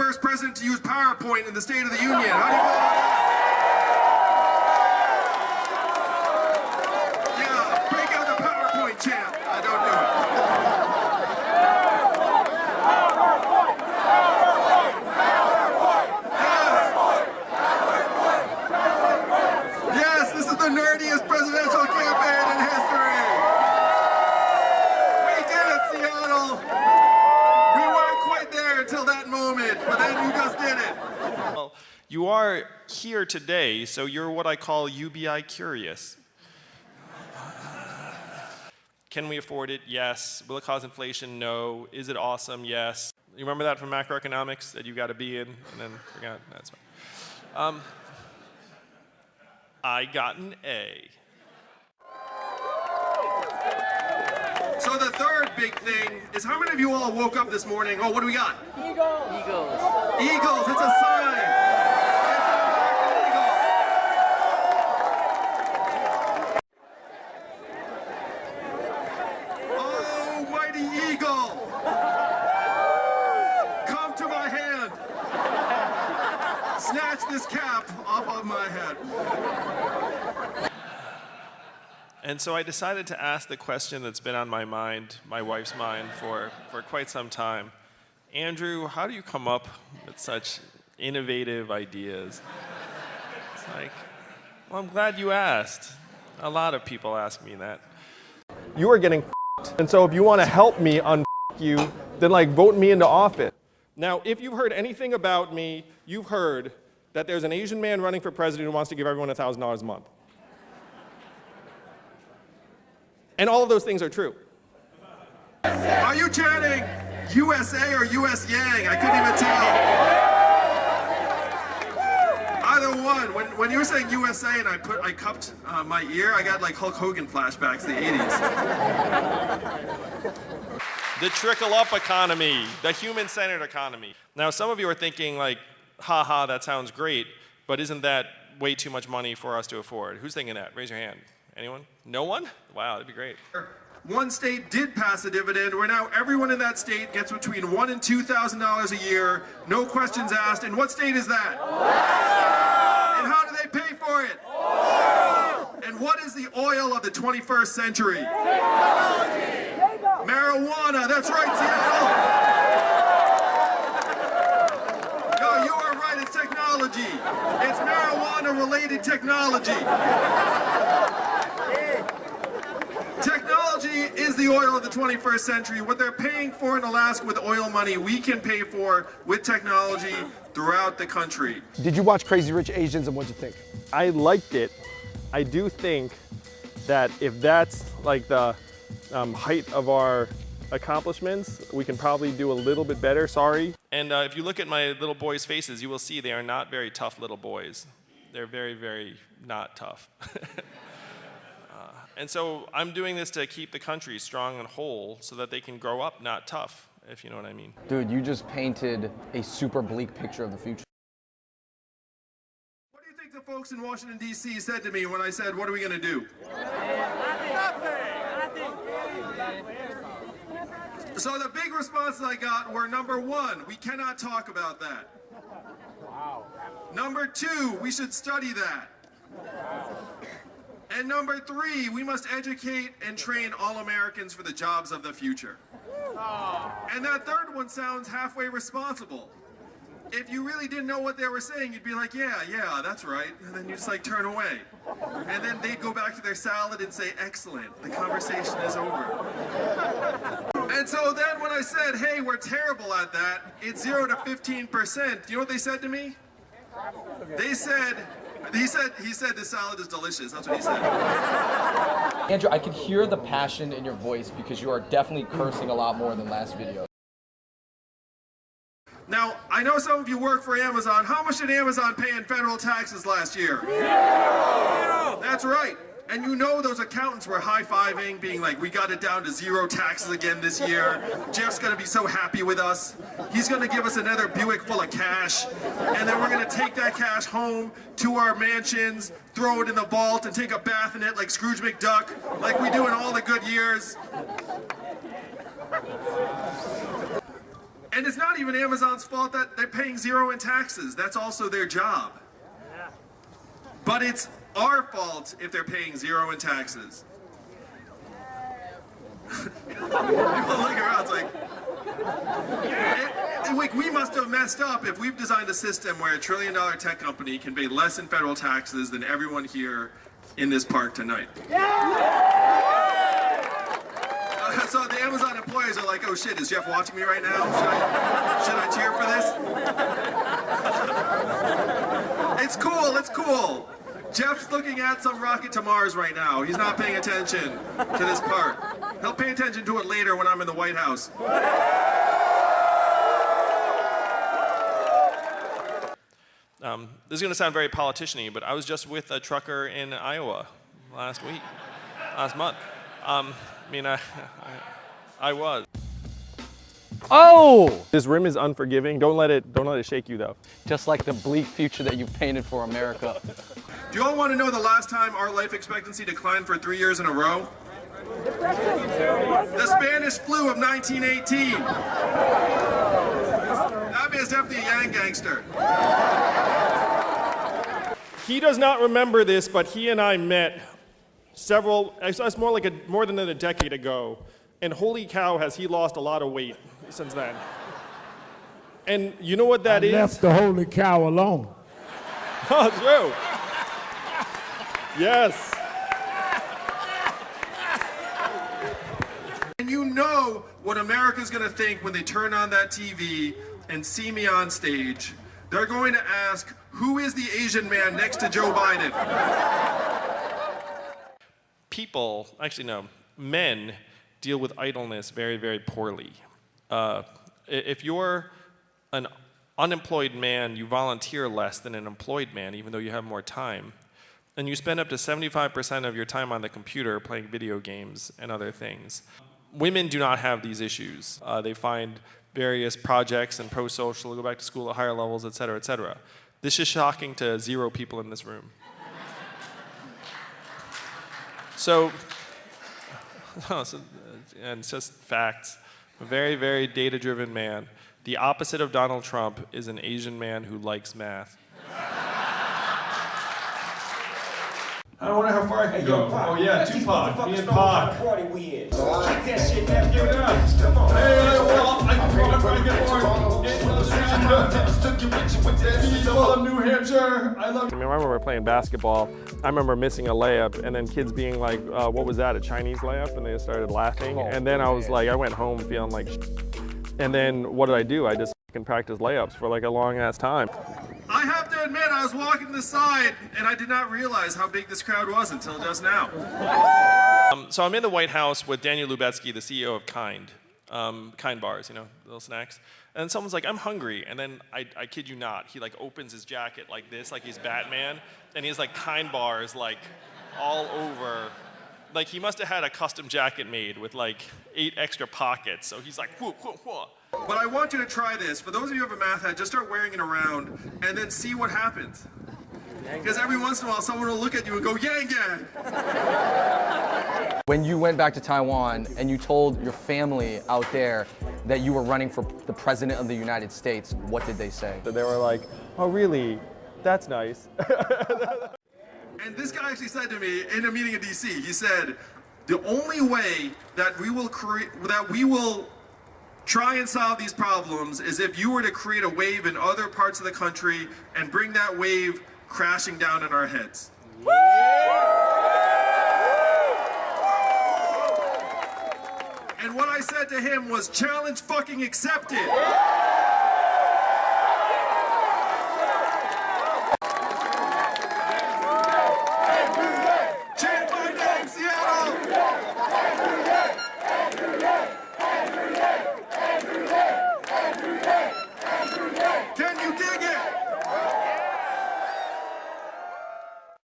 first president to use PowerPoint in the State of the Union. How do you feel about that? Yeah, break out the PowerPoint chant. I don't do it. Yes, this is the nerdiest presidential campaign in history. We did it, Seattle. We weren't quite there until that moment, but then you just did it. Well, you are here today, so you're what I call UBI curious. Can we afford it? Yes. Will it cause inflation? No. Is it awesome? Yes. You remember that from macroeconomics that you got to be in, and then forgot? That's fine. I got an A. So the third big thing is, how many of you all woke up this morning? Oh, what do we got? Eagles. Eagles, it's a sign. It's an American eagle. Oh, mighty eagle. Come to my hand. Snatch this cap off of my head. And so I decided to ask the question that's been on my mind, my wife's mind, for quite some time. Andrew, how do you come up with such innovative ideas? It's like, well, I'm glad you asked. A lot of people ask me that. You are getting f***ed. And so if you want to help me un you, then like vote me into office. Now, if you've heard anything about me, you've heard that there's an Asian man running for president who wants to give everyone $1,000 a month. And all of those things are true. Are you chanting USA or US Yang? I couldn't even tell. Either one. When you were saying USA and I cupped my ear, I got like Hulk Hogan flashbacks, the 80s. The trickle-up economy, the human-centered economy. Now, some of you are thinking like, haha, that sounds great, but isn't that way too much money for us to afford? Who's thinking that? Raise your hand. Anyone? No one? Wow, that'd be great. One state did pass a dividend where now everyone in that state gets between $1,000 and $2,000 a year, no questions asked. And what state is that? And how do they pay for it? And what is the oil of the 21st century? Marijuana, that's right, Seattle. No, you are right, it's technology. It's marijuana-related technology. Technology is the oil of the 21st century. What they're paying for in Alaska with oil money, we can pay for with technology throughout the country. Did you watch Crazy Rich Asians and what'd you think? I liked it. I do think that if that's like the height of our accomplishments, we can probably do a little bit better, sorry. And if you look at my little boys' faces, you will see they are not very tough little boys. They're very, very not tough. And so I'm doing this to keep the country strong and whole so that they can grow up not tough, if you know what I mean. Dude, you just painted a super bleak picture of the future. What do you think the folks in Washington, D.C. said to me when I said, what are we going to do? So the big responses I got were, number one, we cannot talk about that. Number two, we should study that. And number three, we must educate and train all Americans for the jobs of the future. And that third one sounds halfway responsible. If you really didn't know what they were saying, you'd be like, yeah, that's right. And then you just like turn away. And then they'd go back to their salad and say, excellent, the conversation is over. And so then when I said, hey, we're terrible at that, it's 0 to 15%, do you know what they said to me? They said, he said this salad is delicious. That's what he said. Andrew, I could hear the passion in your voice because you are definitely cursing a lot more than last video. Now, I know some of you work for Amazon. How much did Amazon pay in federal taxes last year? 0! That's right. And you know those accountants were high-fiving, being like, we got it down to 0 taxes again this year. Jeff's gonna be so happy with us. He's gonna give us another Buick full of cash. And then we're gonna take that cash home to our mansions, throw it in the vault, and take a bath in it like Scrooge McDuck, like we do in all the good years. And it's not even Amazon's fault that they're paying zero in taxes. That's also their job. But it's our fault if they're paying zero in taxes. People look around, it's like, we must have messed up if we've designed a system where $1 trillion tech company can pay less in federal taxes than everyone here in this park tonight. So the Amazon employees are like, oh shit, is Jeff watching me right now? Should I cheer for this? It's cool, it's cool. Jeff's looking at some rocket to Mars right now. He's not paying attention to this part. He'll pay attention to it later when I'm in the White House. This is going to sound very politician-y, but I was just with a trucker in Iowa last month. I was. Oh! This rim is unforgiving. Don't let it shake you though. Just like the bleak future that you painted for America. Do you all want to know the last time our life expectancy declined for 3 years in a row? The Spanish flu of 1918. That man's definitely a Yang gangster. He does not remember this, but he and I met it's more than a decade ago, and holy cow, has he lost a lot of weight since then. And you know what that is? Left the holy cow alone. Oh, true. Yes. And you know what America's gonna think when they turn on that TV and see me on stage. They're going to ask, who is the Asian man next to Joe Biden? Men deal with idleness very, very poorly. If you're an unemployed man, you volunteer less than an employed man, even though you have more time. And you spend up to 75% of your time on the computer playing video games and other things. Women do not have these issues. They find various projects and pro-social, go back to school at higher levels, et cetera, et cetera. This is shocking to 0 people in this room. And it's just facts. A very, very data-driven man. The opposite of Donald Trump is an Asian man who likes math. I wonder how far I can go. Oh yeah, Tupac. Me and Pac. Party we in. Kick Wow. that shit down. Give it up. Come on. Hey, well, I'm trying to get more. People of New Hampshire. I remember playing basketball. I remember missing a layup, and then kids being like, "What was that? A Chinese layup?" And they started laughing. And then I was like, I went home feeling like. And then what did? I just fucking practiced layups for like a long ass time. I have to admit, I was walking to the side and I did not realize how big this crowd was until just now. So I'm in the White House with Daniel Lubetsky, the CEO of Kind bars, little snacks. And someone's like, I'm hungry. And then I kid you not, he like opens his jacket like this, like he's Batman. And he has like Kind bars like all over. Like he must have had a custom jacket made with like 8 extra pockets. So he's like, whoa, whoa, whoa. But I want you to try this. For those of you who have a math hat, just start wearing it around and then see what happens. Because every once in a while, someone will look at you and go, yang, yang. When you went back to Taiwan and you told your family out there that you were running for the President of the United States, what did they say? So they were like, oh really? That's nice. And this guy actually said to me in a meeting in DC, he said, the only way that we will try and solve these problems is if you were to create a wave in other parts of the country and bring that wave crashing down on our heads. And what I said to him was, challenge fucking accepted.